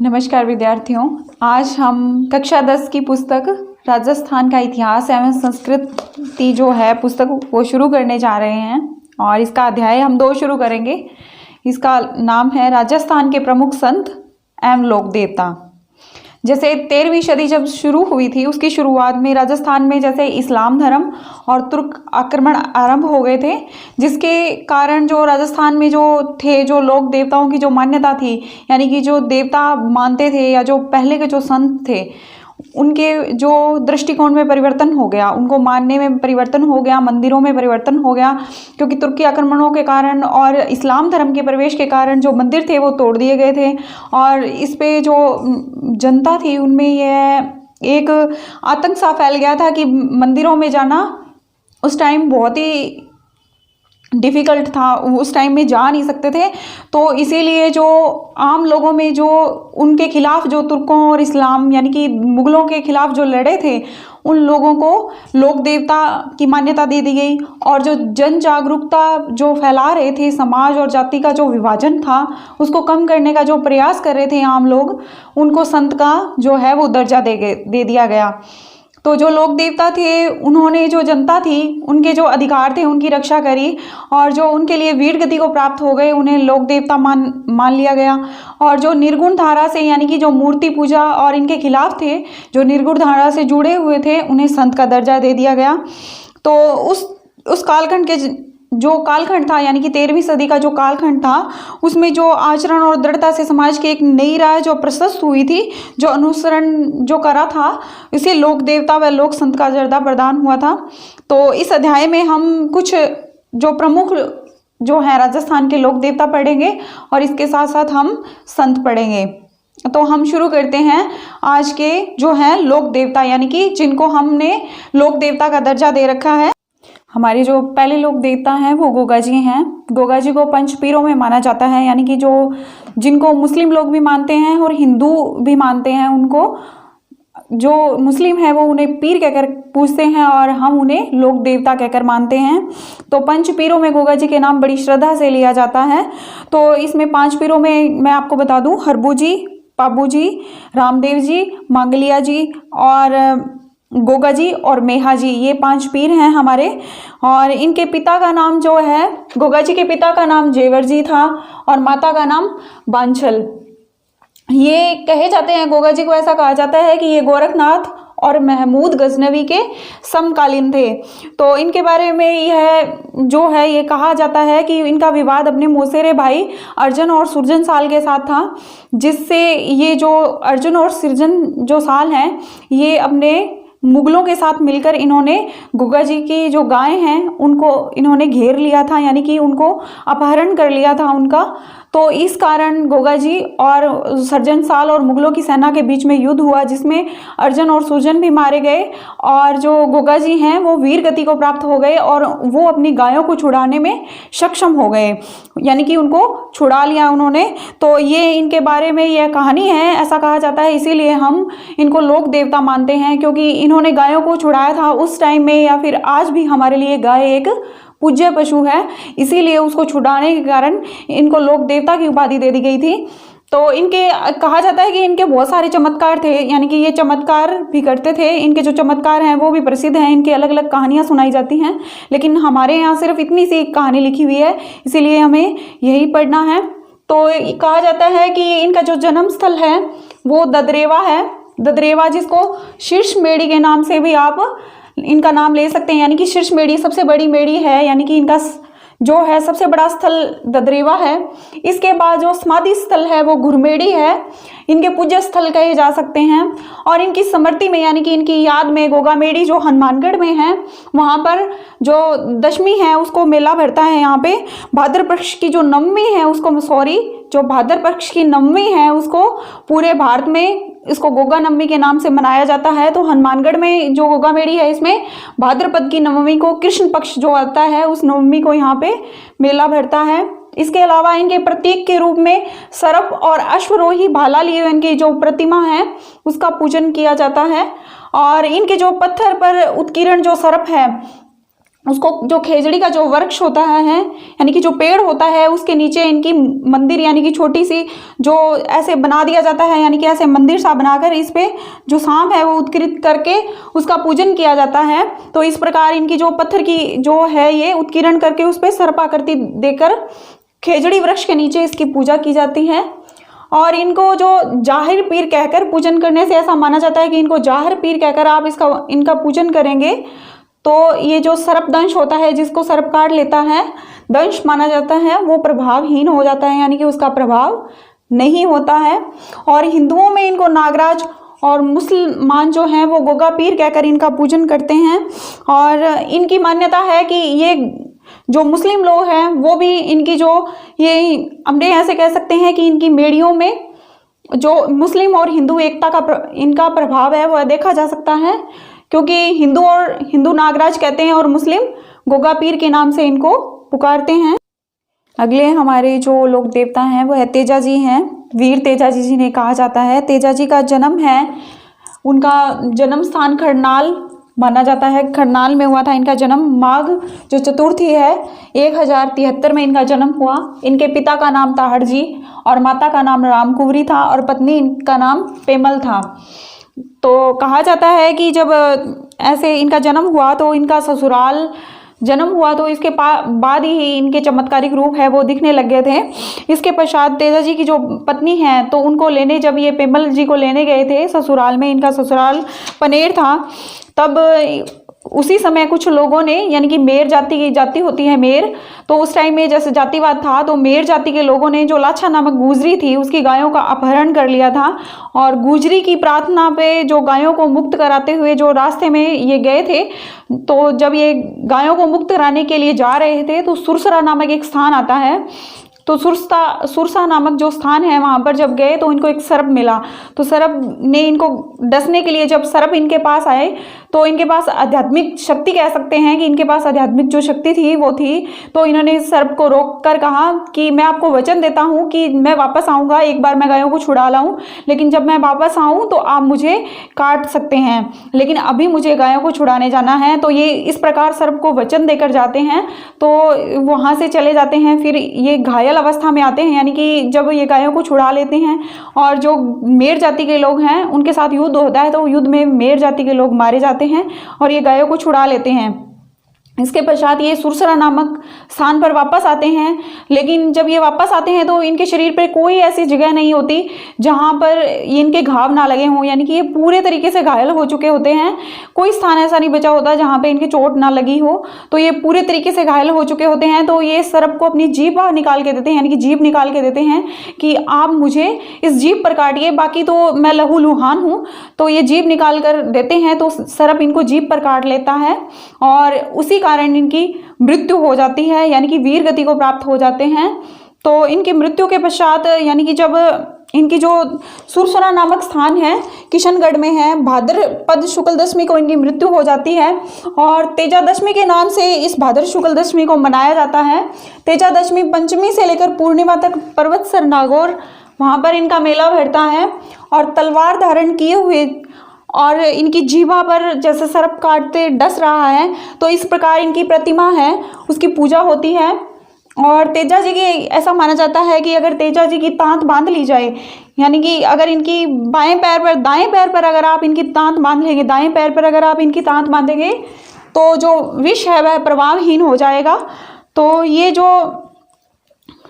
नमस्कार विद्यार्थियों, आज हम कक्षा 10 की पुस्तक राजस्थान का इतिहास एवं संस्कृति जो है पुस्तक वो शुरू करने जा रहे हैं और इसका अध्याय हम 2 शुरू करेंगे। इसका नाम है राजस्थान के प्रमुख संत एवं लोक देवता। जैसे 13वीं सदी जब शुरू हुई थी, उसकी शुरुआत में राजस्थान में जैसे इस्लाम धर्म और तुर्क आक्रमण आरंभ हो गए थे, जिसके कारण जो राजस्थान में जो लोक देवताओं की जो मान्यता थी, यानी कि जो देवता मानते थे या जो पहले के जो संत थे, उनके जो दृष्टिकोण में परिवर्तन हो गया, उनको मानने में परिवर्तन हो गया, मंदिरों में परिवर्तन हो गया, क्योंकि तुर्की आक्रमणों के कारण और इस्लाम धर्म के प्रवेश के कारण जो मंदिर थे वो तोड़ दिए गए थे और इस पे जो जनता थी उनमें यह एक आतंक सा फैल गया था कि मंदिरों में जाना उस टाइम बहुत ही डिफ़िकल्ट था, उस टाइम में जा नहीं सकते थे। तो इसीलिए जो आम लोगों में जो उनके खिलाफ जो तुर्कों और इस्लाम यानी कि मुग़लों के खिलाफ जो लड़े थे, उन लोगों को लोक देवता की मान्यता दे दी गई और जो जन जागरूकता जो फैला रहे थे, समाज और जाति का जो विभाजन था उसको कम करने का जो प्रयास कर रहे थे आम लोग, उनको संत का जो है वो दर्जा दे दिया गया। तो जो लोक देवता थे उन्होंने जो जनता थी उनके जो अधिकार थे उनकी रक्षा करी और जो उनके लिए वीर गति को प्राप्त हो गए उन्हें लोक देवता मान लिया गया। और जो निर्गुण धारा से यानी कि जो मूर्ति पूजा और इनके खिलाफ थे, जो निर्गुण धारा से जुड़े हुए थे, उन्हें संत का दर्जा दे दिया गया। तो उस कालखंड के जो कालखंड था यानी कि 13वीं सदी का जो कालखंड था, उसमें जो आचरण और दृढ़ता से समाज की एक नई राह जो प्रशस्त हुई थी, जो अनुसरण जो करा था, इसे लोक देवता व लोक संत का दर्जा प्रदान हुआ था। तो इस अध्याय में हम कुछ जो प्रमुख जो है राजस्थान के लोक देवता पढ़ेंगे और इसके साथ साथ हम संत पढ़ेंगे। तो हम शुरू करते हैं आज के जो है लोक देवता, यानी कि जिनको हमने लोक देवता का दर्जा दे रखा है। हमारे जो पहले लोक देवता हैं वो गोगा जी हैं। गोगा जी को पंचपीरों में माना जाता है, यानी कि जिनको मुस्लिम लोग भी मानते हैं और हिंदू भी मानते हैं। उनको जो मुस्लिम है वो उन्हें पीर कहकर पूजते हैं और हम उन्हें लोक देवता कहकर मानते हैं। तो पंचपीरों में गोगा जी के नाम बड़ी श्रद्धा से लिया जाता है। तो इसमें 5 पीरों में मैं आपको बता दूं, हरबू जी, पाबू जी, रामदेव जी, मांगलिया जी और गोगा जी और मेहा जी, ये 5 पीर हैं हमारे। और इनके पिता का नाम जो है, गोगा जी के पिता का नाम जेवर जी था और माता का नाम बांछल। ये कहे जाते हैं, गोगा जी को ऐसा कहा जाता है कि ये गोरखनाथ और महमूद गजनवी के समकालीन थे। तो इनके बारे में यह जो है ये कहा जाता है कि इनका विवाद अपने मौसेरे भाई अर्जुन और सुरजन साल के साथ था, जिससे ये जो अर्जुन और सुरजन जो साल हैं, ये अपने मुगलों के साथ मिलकर इन्होंने गोगा जी की जो गाय हैं उनको इन्होंने घेर लिया था, यानी कि उनको अपहरण कर लिया था उनका। तो इस कारण गोगा जी और सर्जन साल और मुगलों की सेना के बीच में युद्ध हुआ, जिसमें अर्जुन और सुरजन भी मारे गए और जो गोगा जी हैं वो वीर गति को प्राप्त हो गए और वो अपनी गायों को छुड़ाने में सक्षम हो गए, यानी कि उनको छुड़ा लिया उन्होंने। तो ये इनके बारे में यह कहानी है, ऐसा कहा जाता है, इसीलिए हम इनको लोक देवता मानते हैं, क्योंकि इन्होंने गायों को छुड़ाया था उस टाइम में। या फिर आज भी हमारे लिए गाय एक पूज्य पशु है, इसीलिए उसको छुड़ाने के कारण इनको लोक देवता की उपाधि दे दी गई थी। तो इनके कहा जाता है कि इनके बहुत सारे चमत्कार थे, यानी कि ये चमत्कार भी करते थे। इनके जो चमत्कार हैं वो भी प्रसिद्ध हैं, इनके अलग अलग कहानियां सुनाई जाती हैं, लेकिन हमारे यहाँ सिर्फ इतनी सी कहानी लिखी हुई है, इसीलिए हमें यही पढ़ना है। तो कहा जाता है कि इनका जो जन्म स्थल है वो ददरेवा है। ददरेवा, जिसको शीर्ष मेड़ी के नाम से भी आप इनका नाम ले सकते हैं, यानी कि शीर्ष मेड़ी सबसे बड़ी मेड़ी है, यानी कि इनका जो है सबसे बड़ा स्थल ददरेवा है। इसके बाद जो समाधि स्थल है वो घुरमेड़ी है, इनके पूज्य स्थल कहे जा सकते हैं। और इनकी स्मृति में यानी कि इनकी याद में गोगामेड़ी जो हनुमानगढ़ में है, वहाँ पर जो दशमी है उसको मेला भरता है। यहाँ पे भाद्र पक्ष की जो नवमी है उसको जो भाद्र पक्ष की नवमी है उसको पूरे भारत में इसको गोगा नवमी के नाम से मनाया जाता है। तो हनुमानगढ़ में जो गोगामेड़ी है इसमें भाद्रपद की नवमी को, कृष्ण पक्ष जो आता है उस नवमी को यहाँ पे मेला भरता है। इसके अलावा इनके प्रतीक के रूप में सर्प और अश्वरोही भाला लिए इनकी जो प्रतिमा है उसका पूजन किया जाता है। और इनके जो पत्थर पर उत्कीर्ण जो सर्प है उसको जो खेजड़ी का जो वृक्ष होता है यानी कि जो पेड़ होता है उसके नीचे इनकी मंदिर यानी कि छोटी सी जो ऐसे बना दिया जाता है, यानी कि ऐसे मंदिर सा बनाकर इस पे जो सांप है वो उत्कीर्णित करके उसका पूजन किया जाता है। तो इस प्रकार इनकी जो पत्थर की जो है ये उत्कीर्ण करके उस पर सर्पाकृति देकर खेजड़ी वृक्ष के नीचे इसकी पूजा की जाती है। और इनको जो जाहिर पीर कहकर पूजन करने से ऐसा माना जाता है कि इनको जाहिर पीर कहकर आप इनका पूजन करेंगे तो ये जो सर्प दंश होता है, जिसको सर्प काट लेता है, दंश माना जाता है, वो प्रभावहीन हो जाता है, यानी कि उसका प्रभाव नहीं होता है। और हिंदुओं में इनको नागराज और मुसलमान जो हैं वो गोगा पीर कहकर इनका पूजन करते हैं। और इनकी मान्यता है कि ये जो मुस्लिम लोग हैं वो भी इनकी जो ये हमने ऐसे कह सकते हैं कि इनकी मेड़ियों में जो मुस्लिम और हिंदू एकता का इनका प्रभाव है वह देखा जा सकता है, क्योंकि हिंदू नागराज कहते हैं और मुस्लिम गोगा पीर के नाम से इनको पुकारते हैं। अगले हमारे जो लोक देवता हैं वह तेजा जी हैं। वीर तेजा जी जिन्हें कहा जाता है। तेजा जी का जन्म है, उनका जन्म स्थान खरनाल माना जाता है। खरनाल में हुआ था इनका जन्म। माघ जो चतुर्थी है 1073 में इनका जन्म हुआ। इनके पिता का नाम था हरजी और माता का नाम रामकुंवरी था और पत्नी इनका नाम पेमल था। तो कहा जाता है कि जब ऐसे इनका जन्म हुआ तो इनका ससुराल जन्म हुआ तो इसके बाद ही इनके चमत्कारिक रूप है वो दिखने लग गए थे। इसके पश्चात तेजा जी की जो पत्नी हैं तो उनको लेने जब ये पेमल जी को लेने गए थे ससुराल में, इनका ससुराल पनेर था, तब उसी समय कुछ लोगों ने यानी कि मेर जाति की जाति होती है मेर, तो उस टाइम में जैसे जातिवाद था तो मेर जाति के लोगों ने जो लाछा नामक गुजरी थी उसकी गायों का अपहरण कर लिया था। और गुजरी की प्रार्थना पे जो गायों को मुक्त कराते हुए जो रास्ते में ये गए थे, तो जब ये गायों को मुक्त कराने के लिए जा रहे थे तो सुरसरा नामक एक स्थान आता है। तो सुरसा नामक जो स्थान है वहाँ पर जब गए तो इनको एक सर्प मिला। तो सर्प ने इनको डसने के लिए जब सर्प इनके पास आए तो इनके पास आध्यात्मिक शक्ति कह सकते हैं कि इनके पास आध्यात्मिक जो शक्ति थी वो थी। तो इन्होंने सर्प को रोक कर कहा कि मैं आपको वचन देता हूँ कि मैं वापस आऊँगा, एक बार मैं गायों को छुड़ा लाऊं, लेकिन जब मैं वापस आऊँ तो आप मुझे काट सकते हैं, लेकिन अभी मुझे गायों को छुड़ाने जाना है। तो ये इस प्रकार सर्प को वचन देकर जाते हैं तो वहाँ से चले जाते हैं। फिर ये घायल अवस्था में आते हैं, यानी कि जब ये गायों को छुड़ा लेते हैं और जो मेर जाति के लोग हैं उनके साथ युद्ध होता है तो युद्ध में मेर जाति के लोग मारे जाते हैं और ये गायों को छुड़ा लेते हैं। इसके पश्चात ये सुरसरा नामक स्थान पर वापस आते हैं, लेकिन जब ये वापस आते हैं तो इनके शरीर पर कोई ऐसी जगह नहीं होती जहाँ पर इनके घाव ना लगे हों, यानी कि ये पूरे तरीके से घायल हो चुके होते हैं। कोई स्थान ऐसा नहीं बचा होता जहाँ पे इनकी चोट ना लगी हो, तो ये पूरे तरीके से घायल हो चुके होते हैं। तो ये सर्प को अपनी जीभ निकाल के देते हैं, यानी कि जीभ निकाल के देते हैं कि आप मुझे इस जीभ पर काटिए, बाकी तो मैं लहूलुहान हूँ। तो ये जीभ निकाल कर देते हैं तो सर्प इनको जीभ पर काट लेता है और उसी कारण इनकी मृत्यु हो जाती है, यानी कि वीर गति को प्राप्त हो जाते हैं। तो इनकी मृत्यु के पश्चात यानी कि जब इनकी जो सुरसरा नामक स्थान है किशनगढ़ में है, भाद्रपद शुक्ल दशमी को इनकी मृत्यु हो जाती है और तेजा दशमी के नाम से इस भाद्र शुक्ल दशमी को मनाया जाता है। तेजा दशमी पंचमी से लेकर पूर्णिमा तक पर्वतसर नागौर वहाँ पर इनका मेला भरता है और तलवार धारण किए हुए और इनकी जीवा पर जैसे सर्प काटते डस रहा है तो इस प्रकार इनकी प्रतिमा है उसकी पूजा होती है। और तेजा जी की ऐसा माना जाता है कि अगर तेजा जी की तांत बांध ली जाए, यानी कि अगर इनकी दाएं पैर पर अगर आप इनकी तांत बांध लेंगे, दाएं पैर पर अगर आप इनकी तांत बांधेंगे तो जो विष है वह प्रभावहीन हो जाएगा। तो ये जो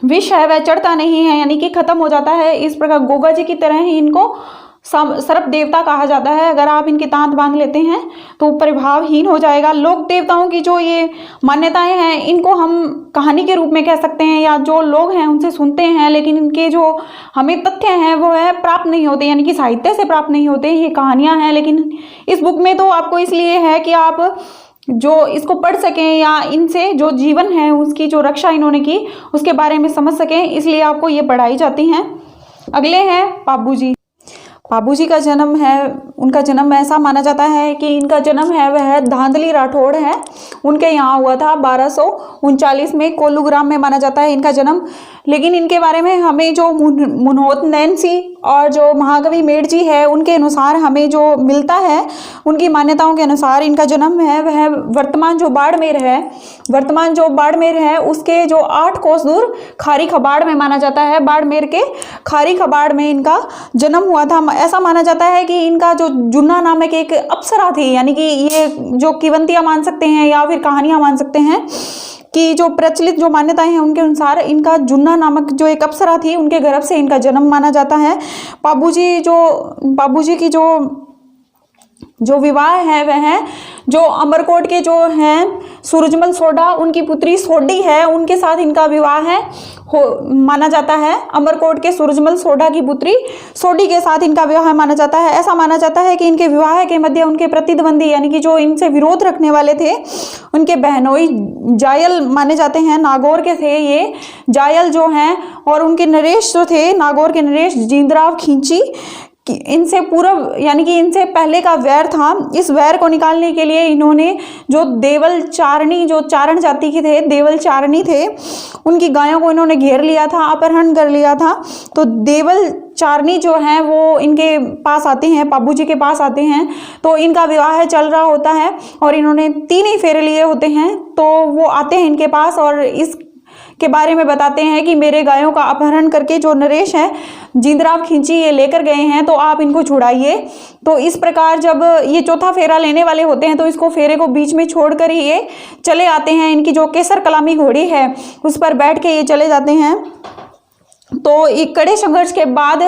विष है वह चढ़ता नहीं है, यानी कि खत्म हो जाता है। इस प्रकार गोगा जी की तरह ही इनको सर्प देवता कहा जाता है। अगर आप इनकी तांत बांध लेते हैं तो प्रभावहीन हो जाएगा। लोक देवताओं की जो ये मान्यताएं हैं इनको हम कहानी के रूप में कह सकते हैं या जो लोग हैं उनसे सुनते हैं, लेकिन इनके जो हमें तथ्य हैं वो है प्राप्त नहीं होते, यानी कि साहित्य से प्राप्त नहीं होते। ये कहानियां हैं, लेकिन इस बुक में तो आपको इसलिए है कि आप जो इसको पढ़ सकें या इनसे जो जीवन है उसकी जो रक्षा इन्होंने की उसके बारे में समझ सकें, इसलिए आपको ये पढ़ाई जाती हैं। अगले हैं पाबू जी। बाबू जी का जन्म है, उनका जन्म ऐसा माना जाता है कि इनका जन्म है वह धांधली राठौड़ है, उनके यहाँ हुआ था 1239 में, कोल्लूग्राम में माना जाता है इनका जन्म। लेकिन इनके बारे में हमें जो मुनहोत नैन्सी और जो महाकवि मेड़ जी है उनके अनुसार हमें जो मिलता है, उनकी मान्यताओं के अनुसार इनका जन्म है वह वर्तमान जो बाड़मेर है उसके जो 8 कोस दूर खारी खबाड़ में माना जाता है। बाड़मेर के खारी खबाड़ में इनका जन्म हुआ था। ऐसा माना जाता है कि इनका जो जुन्ना नामक एक अप्सरा थी, यानी कि ये जो किवंतियां मान सकते हैं या फिर कहानियां मान सकते हैं कि जो प्रचलित जो मान्यताएं हैं उनके अनुसार इनका जुन्ना नामक जो एक अप्सरा थी उनके गर्भ से इनका जन्म माना जाता है। बाबू जी की जो विवाह है वह जो अमरकोट के जो हैं सूरजमल सोढा, उनकी पुत्री सोडी है, उनके साथ इनका विवाह है माना जाता है। अमरकोट के सूरजमल सोढा की पुत्री सोडी के साथ इनका विवाह माना जाता है। ऐसा माना जाता है कि इनके विवाह के मध्य उनके प्रतिद्वंदी यानी कि जो इनसे विरोध रखने वाले थे उनके बहनोई जायल माने जाते हैं, नागौर के थे ये जायल जो हैं, और उनके नरेश जो थे नागौर के नरेश जींदराव खींची, इनसे पूर्व यानी कि इनसे पहले का वैर था। इस वैर को निकालने के लिए इन्होंने जो देवल चारणी, जो चारण जाति के थे, देवल चारणी थे, उनकी गायों को इन्होंने घेर लिया था, अपहरण कर लिया था। तो देवल चारणी जो हैं वो इनके पास आते हैं, बाबू जी के पास आते हैं, तो इनका विवाह चल रहा होता है और इन्होंने 3 ही फेरे लिए होते हैं। तो वो आते हैं इनके पास और इस के बारे में बताते हैं कि मेरे गायों का अपहरण करके जो नरेश है जींदराव खींची ये लेकर गए हैं, तो आप इनको छुड़ाइए। तो इस प्रकार जब ये चौथा फेरा लेने वाले होते हैं तो इसको फेरे को बीच में छोड़कर ही ये चले आते हैं। इनकी जो केसर कलामी घोड़ी है उस पर बैठ के ये चले जाते हैं। तो एक कड़े संघर्ष के बाद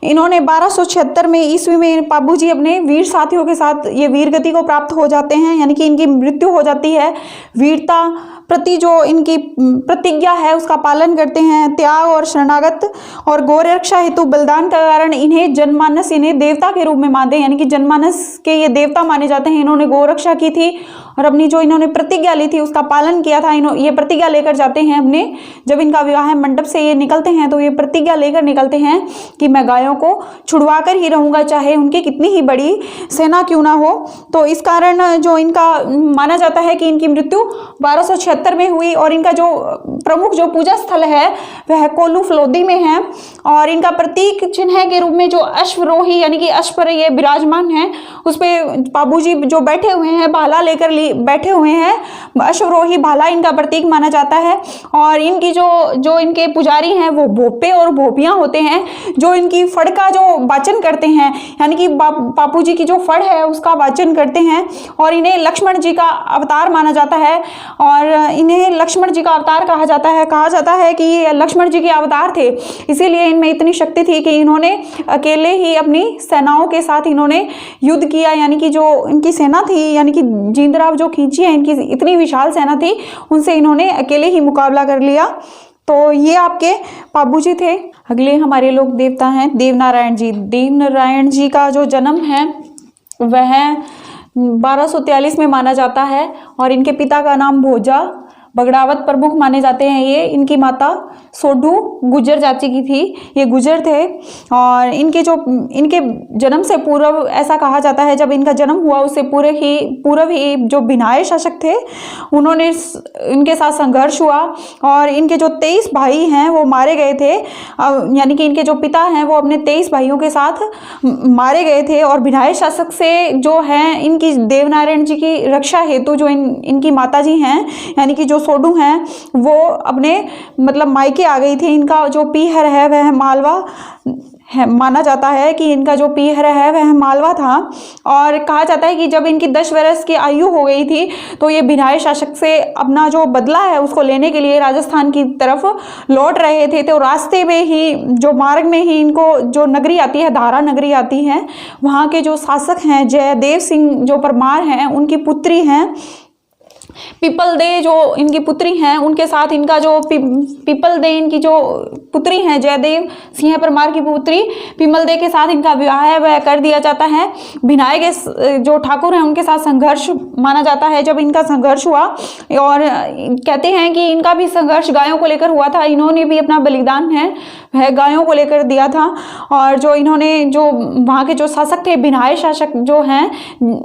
इन्होंने 1276 में ईस्वी में बाबू जी अपने वीर साथियों के साथ ये वीर गति को प्राप्त हो जाते हैं, यानी कि इनकी मृत्यु हो जाती है। वीरता प्रति जो इनकी प्रतिज्ञा है उसका पालन करते हैं, त्याग और शरणागत और गौ रक्षा हेतु बलिदान का कारण इन्हें जनमानस इन्हें देवता के रूप में मानते हैं, यानी कि जनमानस के ये देवता माने जाते हैं। इन्होंने गौ रक्षा की थी और अपनी जो इन्होंने प्रतिज्ञा ली थी उसका पालन किया था। ये प्रतिज्ञा लेकर जाते हैं अपने, जब इनका विवाह मंडप से ये निकलते हैं तो ये प्रतिज्ञा लेकर निकलते हैं कि मैं गायों को छुड़वा कर ही रहूंगा, चाहे उनकी कितनी ही बड़ी सेना क्यों ना हो। तो इस कारण जो इनका माना जाता है कि इनकी मृत्यु 1276 में हुई और इनका जो प्रमुख जो पूजा स्थल है वह कोल्लू फलोदी में है। और इनका प्रतीक चिन्ह के रूप में जो अश्वरोही यानी कि अश्व पर ये विराजमान है, उस पे बाबू जी जो बैठे हुए हैं भाला लेकर बैठे हुए हैं, अश्वरोही भाला इनका प्रतीक माना जाता है। और इनकी जो इनके पुजारी हैं वो भोपे और भोपियां होते हैं, जो इनकी फड़ का जो वाचन करते हैं, यानी कि बापू जी की जो फड़ है उसका वाचन करते हैं। और इन्हें लक्ष्मण जी का अवतार माना जाता है और इन्हें लक्ष्मण जी का अवतार कहा जाता है कि ये लक्ष्मण जी के अवतार थे, इसीलिए इनमें इतनी शक्ति थी कि इन्होंने अकेले ही अपनी सेनाओं के साथ इन्होंने युद्ध किया। यानी कि जो इनकी सेना थी, यानी कि जींदराव जो खींची है, इनकी इतनी विशाल सेना थी, उनसे इन्होंने अकेले ही मुकाबला कर लिया। तो ये आपके बाबू जी थे। अगले हमारे लोक देवता हैं देवनारायण जी। देवनारायण जी का जो जन्म है वह 1243 में माना जाता है और इनके पिता का नाम भोजा बगड़ावत प्रमुख माने जाते हैं। ये इनकी माता सोडू गुजर जाति की थी, ये गुजर थे। और इनके जन्म से पूर्व ऐसा कहा जाता है जब इनका जन्म हुआ उससे पूर्व ही जो भिनाय शासक थे उन्होंने इनके साथ संघर्ष हुआ और इनके जो 23 भाई हैं वो मारे गए थे। यानी कि इनके जो पिता हैं वो अपने 23 भाइयों के साथ मारे गए थे। और भिनाय शासक से जो है इनकी देवनारायण जी की रक्षा हेतु जो इनकी माता जी हैं यानी कि जो सोडू हैं वो अपने मतलब मायके आ गई थी। इनका जो पीहर है वह मालवा है, माना जाता है कि इनका जो पीहर है वह मालवा था। और कहा जाता है कि जब इनकी 10 वर्ष की आयु हो गई थी तो ये भिनाय शासक से अपना जो बदला है उसको लेने के लिए राजस्थान की तरफ लौट रहे थे। तो रास्ते में ही जो मार्ग में ही इनको जो नगरी आती है, धारा नगरी आती है, वहाँ के जो शासक हैं जयदेव सिंह जो परमार हैं उनकी पुत्री हैं पीपल दे जो इनकी पुत्री हैं उनके साथ इनका जो पीपल दे इनकी जो पुत्री हैं जयदेव सिंह परमार की पुत्री पीमल दे के साथ इनका विवाह है वह कर दिया जाता है। भिनाई के जो ठाकुर हैं उनके साथ संघर्ष माना जाता है। जब इनका संघर्ष हुआ और कहते हैं कि इनका भी संघर्ष गायों को लेकर हुआ था, इन्होंने भी अपना बलिदान है वह गायों को लेकर दिया था। और जो इन्होंने जो वहाँ के जो शासक थे भिनाई शासक जो हैं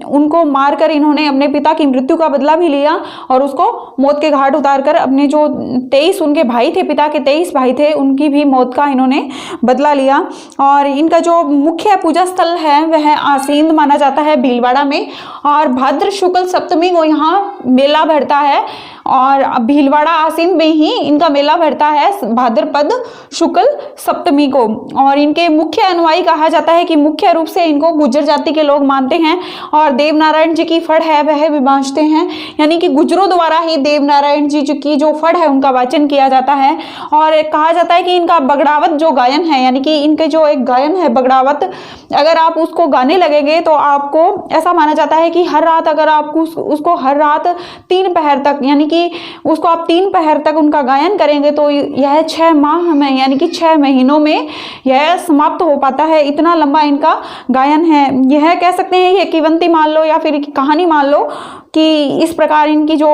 उनको मारकर इन्होंने अपने पिता की मृत्यु का बदला भी लिया और उसको मौत के घाट उतारकर अपने जो 23 उनके भाई थे, पिता के 23 भाई थे, उनकी भी मौत का इन्होंने बदला लिया। और इनका जो मुख्य पूजा स्थल है वह आसीन माना जाता है भीलवाड़ा में। और भाद्र शुक्ल सप्तमी को यहाँ मेला भरता है और भीलवाड़ा आसीन में ही इनका मेला भरता है भाद्रपद शुक्ल सप्तमी को। और इनके मुख्य अनुयायी कहा जाता है कि मुख्य रूप से इनको गुर्जर जाति के लोग मानते हैं और देवनारायण जी की फड़ है वह भी बाँचते हैं, यानी कि गुर्जरों द्वारा ही देवनारायण जी की जो फड़ है उनका वाचन किया जाता है। और कहा जाता है कि इनका बगड़ावत जो गायन है, यानी कि इनके जो एक गायन है बगड़ावत, अगर आप उसको गाने लगेंगे तो आपको ऐसा माना जाता है कि हर रात अगर आप उसको हर रात 3 पहर तक, यानी कि उसको आप 3 पहर तक उनका गायन करेंगे तो यह 6 माह में, यानी कि 6 महीनों में यह समाप्त हो पाता है। इतना लंबा इनका गायन है। यह कह सकते हैं ये किवंती मान लो या फिर कहानी मान लो कि इस प्रकार इनकी जो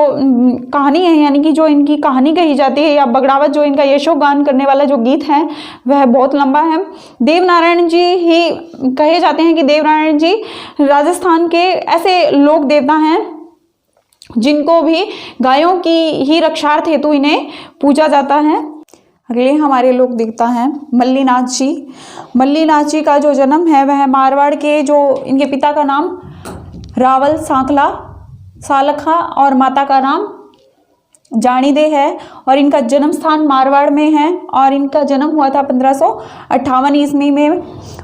कहानी है, यानी कि जो इनकी कहानी कही जाती है या बगड़ावत जो इनका यशोगान करने वाला जो गीत है वह बहुत लंबा है। देवनारायण जी ही कहे जाते हैं कि देवनारायण जी राजस्थान के ऐसे लोक देवता हैं जिनको भी गायों की ही रक्षार्थ हेतु इन्हें पूजा जाता है। अगले हमारे लोक देवता हैं मल्लीनाथ जी। मल्लीनाथ जी का जो जन्म है वह मारवाड़ के, जो इनके पिता का नाम रावल सांकला सालखा और माता का नाम जानीदे है और इनका जन्म स्थान मारवाड़ में है और इनका जन्म हुआ था 1558 ईस्वी में।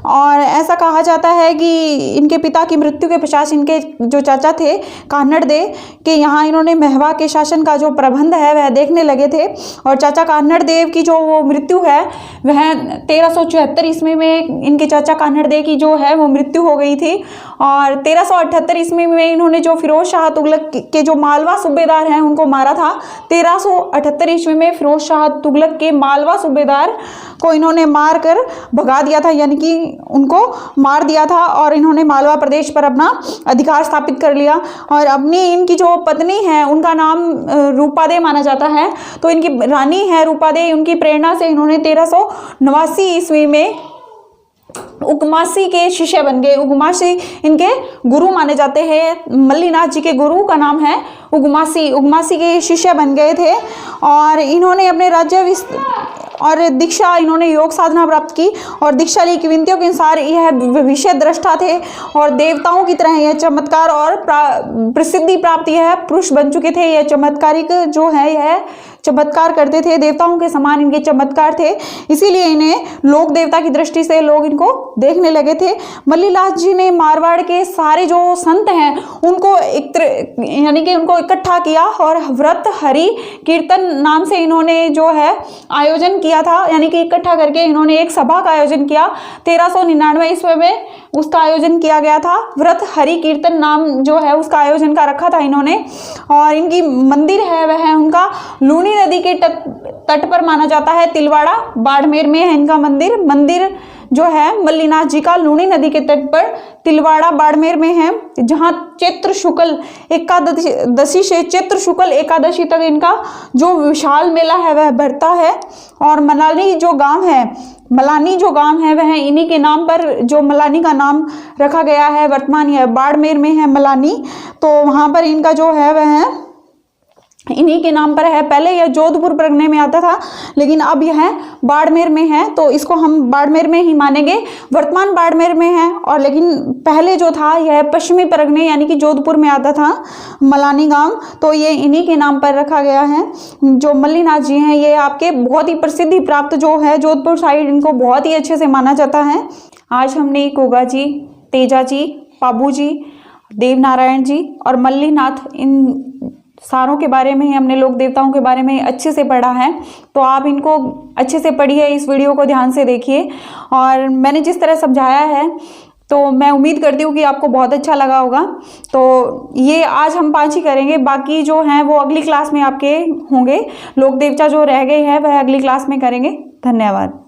और ऐसा कहा जाता है कि इनके पिता की मृत्यु के पश्चात इनके जो चाचा थे कान्हड़ दे के यहाँ इन्होंने मेहवा के शासन का जो प्रबंध है वह देखने लगे थे। और चाचा कान्हड़ देव की जो वो मृत्यु है वह 1374 ईस्वी में इनके चाचा कान्हड़ देव की जो है वो मृत्यु हो गई थी। और 1378 ईस्वी में इन्होंने जो फिरोज शाह तुगलक के जो मालवा सूबेदार हैं उनको मारा था। 1378 ईस्वी में फिरोज शाह तुगलक के मालवा सूबेदार को इन्होंने मार कर भगा दिया था, यानी कि उनको मार दिया था और इन्होंने मालवा प्रदेश पर अपना अधिकार स्थापित कर लिया। और अपनी इनकी जो पत्नी है उनका नाम रूपादे माना जाता है, तो इनकी रानी है रूपादे, उनकी प्रेरणा से इन्होंने 1389 ईस्वी में उगमासी के शिष्य बन गए। उगमासी इनके गुरु माने जाते हैं। मल्लीनाथ जी के गुरु का नाम है उगमासी, उगमासी के शिष्य बन गए थे। और इन्होंने अपने राज्य और दीक्षा इन्होंने योग साधना प्राप्त की और दीक्षा ली। किविंतियों के अनुसार यह विषय दृष्टा थे और देवताओं की तरह यह चमत्कार और प्रसिद्धि प्राप्त यह पुरुष बन चुके थे। यह चमत्कारिक जो है यह चमत्कार करते थे, देवताओं के समान इनके चमत्कार थे, इसीलिए इन्हें लोक देवता की दृष्टि से लोग इनको देखने लगे थे। मल्लीनाथ जी ने मारवाड़ के सारे जो संत हैं उनको यानी कि उनको इकट्ठा किया और व्रत हरि कीर्तन नाम से इन्होंने जो है आयोजन किया था, यानी कि इकट्ठा करके इन्होंने एक सभा का आयोजन किया। 1399 ईस्वी में उसका आयोजन किया गया था। व्रत हरि कीर्तन नाम जो है उसका आयोजन का रखा था इन्होंने। और इनकी मंदिर है वह उनका लूनी नदी के तट पर माना जाता है। तिलवाड़ा बाड़मेर में है इनका मंदिर जो है मल्लीनाथ जी का लूनी नदी के तट पर तिलवाड़ा बाड़मेर में है, जहाँ चैत्र शुक्ल एकादशी से चैत्र शुक्ल एकादशी तक इनका जो विशाल मेला है वह भरता है। और मलानी जो गांव है वह इन्हीं के नाम पर, जो मलानी का नाम रखा गया है, वर्तमान यह बाड़मेर में है मलानी, तो वहाँ पर इनका जो है वह इन्हीं के नाम पर है। पहले यह जोधपुर परगने में आता था लेकिन अब यह बाड़मेर में है, तो इसको हम बाड़मेर में ही मानेंगे। वर्तमान बाड़मेर में है और लेकिन पहले जो था यह पश्चिमी परगने यानी कि जोधपुर में आता था मलानी गांव, तो ये इन्हीं के नाम पर रखा गया है। जो मल्लीनाथ जी हैं ये आपके बहुत ही प्रसिद्धि प्राप्त जो है जोधपुर साइड, इनको बहुत ही अच्छे से माना जाता है। आज हमने गोगा जी, तेजा जी, पाबू जी, देवनारायण जी और मल्लीनाथ इन सारों के बारे में ही, हमने लोक देवताओं के बारे में अच्छे से पढ़ा है। तो आप इनको अच्छे से पढ़िए, इस वीडियो को ध्यान से देखिए। और मैंने जिस तरह समझाया है तो मैं उम्मीद करती हूँ कि आपको बहुत अच्छा लगा होगा। तो ये आज हम 5 ही करेंगे, बाकी जो हैं वो अगली क्लास में आपके होंगे। लोक देवता जो रह गए हैं वह अगली क्लास में करेंगे। धन्यवाद।